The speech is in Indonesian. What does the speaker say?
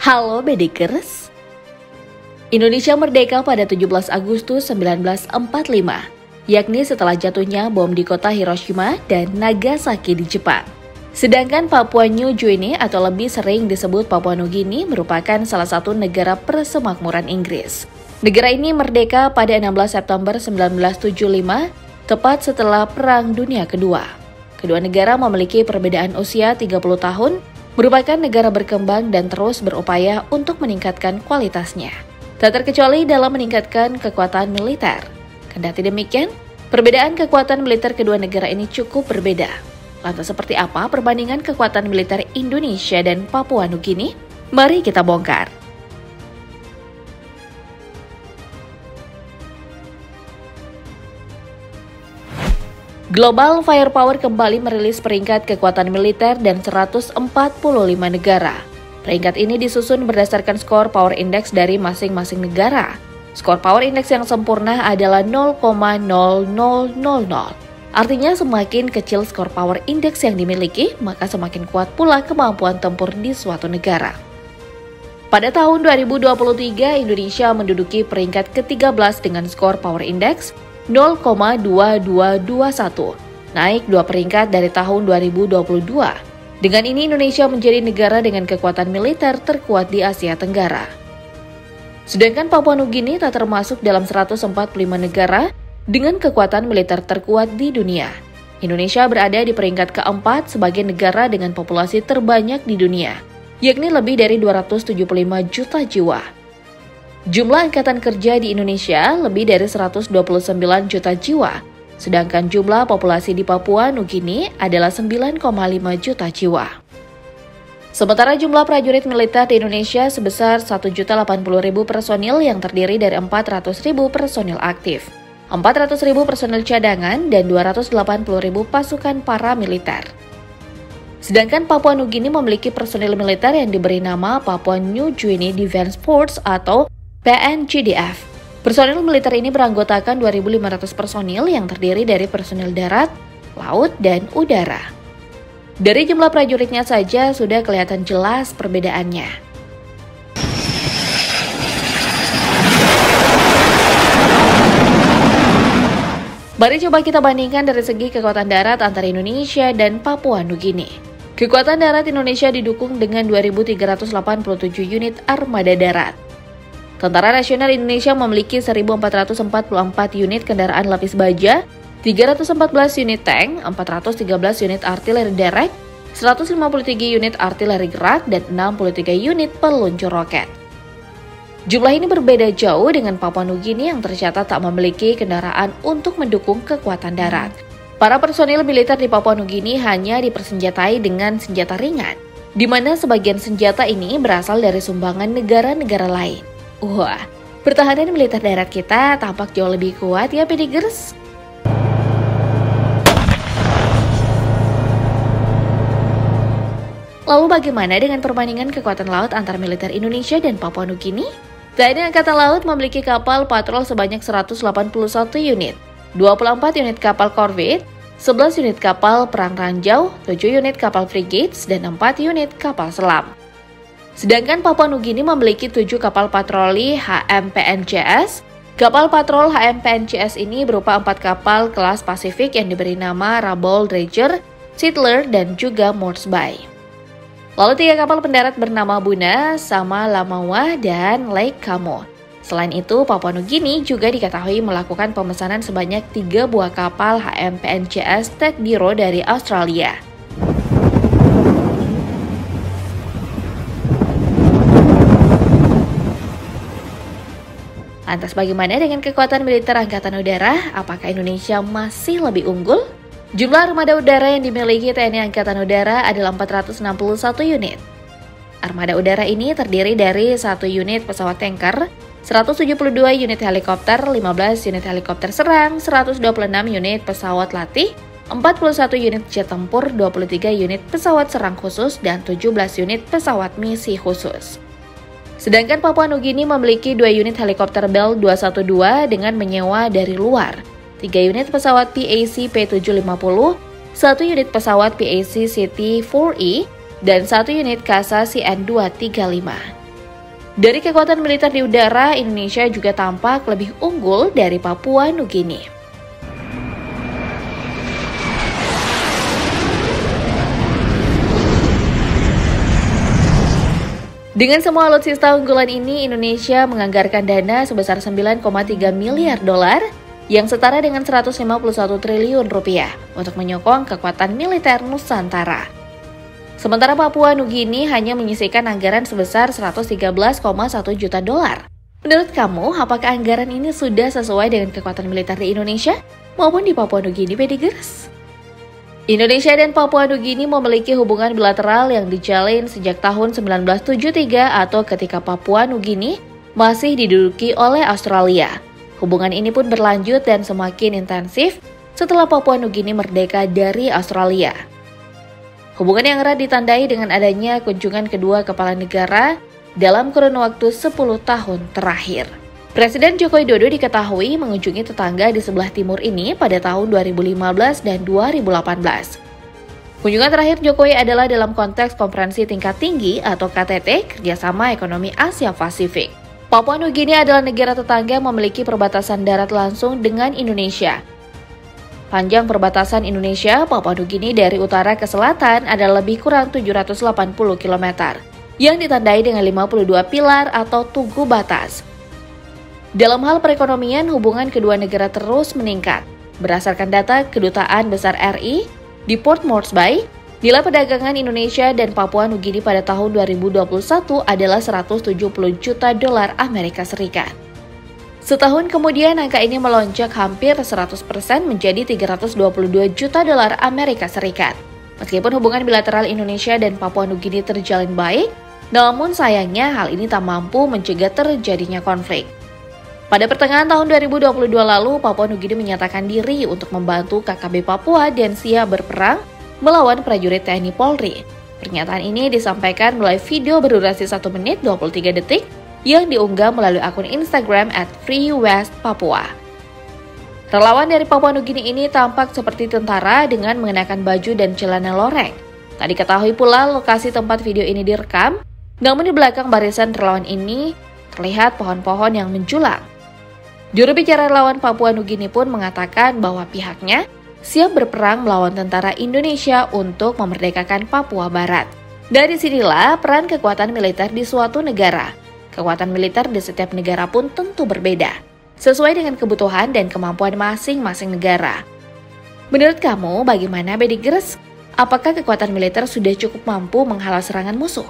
Halo Bedikers. Indonesia merdeka pada 17 Agustus 1945, yakni setelah jatuhnya bom di kota Hiroshima dan Nagasaki di Jepang. Sedangkan Papua New Guinea atau lebih sering disebut Papua Nugini merupakan salah satu negara persemakmuran Inggris. Negara ini merdeka pada 16 September 1975, tepat setelah Perang Dunia Kedua. Kedua negara memiliki perbedaan usia 30 tahun, merupakan negara berkembang dan terus berupaya untuk meningkatkan kualitasnya. Tak terkecuali dalam meningkatkan kekuatan militer. Kendati demikian, perbedaan kekuatan militer kedua negara ini cukup berbeda. Lantas seperti apa perbandingan kekuatan militer Indonesia dan Papua Nugini? Mari kita bongkar. Global Firepower kembali merilis peringkat kekuatan militer dan 145 negara. Peringkat ini disusun berdasarkan skor Power Index dari masing-masing negara. Skor Power Index yang sempurna adalah 0,0000. Artinya semakin kecil skor Power Index yang dimiliki, maka semakin kuat pula kemampuan tempur di suatu negara. Pada tahun 2023, Indonesia menduduki peringkat ke-13 dengan skor Power Index 0,2221, naik 2 peringkat dari tahun 2022. Dengan ini Indonesia menjadi negara dengan kekuatan militer terkuat di Asia Tenggara. Sedangkan Papua Nugini tak termasuk dalam 145 negara dengan kekuatan militer terkuat di dunia. Indonesia berada di peringkat keempat sebagai negara dengan populasi terbanyak di dunia, yakni lebih dari 275 juta jiwa. Jumlah angkatan kerja di Indonesia lebih dari 129 juta jiwa, sedangkan jumlah populasi di Papua Nugini adalah 9,5 juta jiwa. Sementara jumlah prajurit militer di Indonesia sebesar 1.080.000 personil yang terdiri dari 400.000 personil aktif, 400.000 personil cadangan, dan 280.000 pasukan paramiliter. Sedangkan Papua Nugini memiliki personil militer yang diberi nama Papua New Guinea Defense Force atau PNGDF. Personil militer ini beranggotakan 2.500 personil yang terdiri dari personil darat, laut, dan udara. Dari jumlah prajuritnya saja sudah kelihatan jelas perbedaannya. Mari coba kita bandingkan dari segi kekuatan darat antara Indonesia dan Papua Nugini. Kekuatan darat Indonesia didukung dengan 2.387 unit armada darat. Tentara Nasional Indonesia memiliki 1.444 unit kendaraan lapis baja, 314 unit tank, 413 unit artileri derek, 153 unit artileri gerak, dan 63 unit peluncur roket. Jumlah ini berbeda jauh dengan Papua Nugini yang tercatat tak memiliki kendaraan untuk mendukung kekuatan darat. Para personil militer di Papua Nugini hanya dipersenjatai dengan senjata ringan, di mana sebagian senjata ini berasal dari sumbangan negara-negara lain. Wah, pertahanan militer darat kita tampak jauh lebih kuat ya Pedigers. Lalu bagaimana dengan perbandingan kekuatan laut antara militer Indonesia dan Papua Nugini? TNI Angkatan Laut memiliki kapal patrol sebanyak 181 unit, 24 unit kapal korvet, 11 unit kapal perang ranjau, 7 unit kapal frigates, dan 4 unit kapal selam. Sedangkan Papua Nugini memiliki 7 kapal patroli HMPNCS. Kapal patrol HMPNCS ini berupa 4 kapal kelas Pasifik yang diberi nama Rabaul Dredger, Settler, dan juga Morse Bay. Lalu 3 kapal pendarat bernama Buna, Sama Lamawa, dan Lake Como. Selain itu, Papua Nugini juga diketahui melakukan pemesanan sebanyak 3 buah kapal HMPNCS Ted Biro dari Australia. Lantas bagaimana dengan kekuatan militer Angkatan Udara? Apakah Indonesia masih lebih unggul? Jumlah armada udara yang dimiliki TNI Angkatan Udara adalah 461 unit. Armada udara ini terdiri dari 1 unit pesawat tanker, 172 unit helikopter, 15 unit helikopter serang, 126 unit pesawat latih, 41 unit jet tempur, 23 unit pesawat serang khusus, dan 17 unit pesawat misi khusus. Sedangkan Papua Nugini memiliki 2 unit helikopter Bell 212 dengan menyewa dari luar, 3 unit pesawat PAC P750, 1 unit pesawat PAC City 4E, dan 1 unit Kasa CN235. Dari kekuatan militer di udara, Indonesia juga tampak lebih unggul dari Papua Nugini. Dengan semua alutsista unggulan ini, Indonesia menganggarkan dana sebesar 9,3 miliar dolar yang setara dengan 151 triliun rupiah untuk menyokong kekuatan militer Nusantara. Sementara Papua Nugini hanya menyisihkan anggaran sebesar 113,1 juta dolar. Menurut kamu, apakah anggaran ini sudah sesuai dengan kekuatan militer di Indonesia maupun di Papua Nugini, Bedigers? Indonesia dan Papua Nugini memiliki hubungan bilateral yang dijalin sejak tahun 1973 atau ketika Papua Nugini masih diduduki oleh Australia. Hubungan ini pun berlanjut dan semakin intensif setelah Papua Nugini merdeka dari Australia. Hubungan yang erat ditandai dengan adanya kunjungan kedua kepala negara dalam kurun waktu 10 tahun terakhir. Presiden Joko Widodo diketahui mengunjungi tetangga di sebelah timur ini pada tahun 2015 dan 2018. Kunjungan terakhir Jokowi adalah dalam konteks konferensi tingkat tinggi atau KTT Kerjasama Ekonomi Asia Pasifik. Papua Nugini adalah negara tetangga yang memiliki perbatasan darat langsung dengan Indonesia. Panjang perbatasan Indonesia Papua Nugini dari utara ke selatan adalah lebih kurang 780 km, yang ditandai dengan 52 pilar atau tugu batas. Dalam hal perekonomian, hubungan kedua negara terus meningkat. Berdasarkan data Kedutaan Besar RI di Port Moresby, nilai perdagangan Indonesia dan Papua Nugini pada tahun 2021 adalah 170 juta dolar Amerika Serikat. Setahun kemudian, angka ini melonjak hampir 100% menjadi 322 juta dolar Amerika Serikat. Meskipun hubungan bilateral Indonesia dan Papua Nugini terjalin baik, namun sayangnya hal ini tak mampu mencegah terjadinya konflik. Pada pertengahan tahun 2022 lalu, Papua Nugini menyatakan diri untuk membantu KKB Papua dan siap berperang melawan prajurit TNI Polri. Pernyataan ini disampaikan melalui video berdurasi 1 menit 23 detik yang diunggah melalui akun Instagram @freewestpapua. Relawan dari Papua Nugini ini tampak seperti tentara dengan mengenakan baju dan celana loreng. Tak diketahui pula lokasi tempat video ini direkam, namun di belakang barisan relawan ini terlihat pohon-pohon yang menjulang. Juru bicara relawan Papua Nugini pun mengatakan bahwa pihaknya siap berperang melawan tentara Indonesia untuk memerdekakan Papua Barat. Dari sinilah peran kekuatan militer di suatu negara. Kekuatan militer di setiap negara pun tentu berbeda, sesuai dengan kebutuhan dan kemampuan masing-masing negara. Menurut kamu, bagaimana, Bedigers? Apakah kekuatan militer sudah cukup mampu menghalau serangan musuh?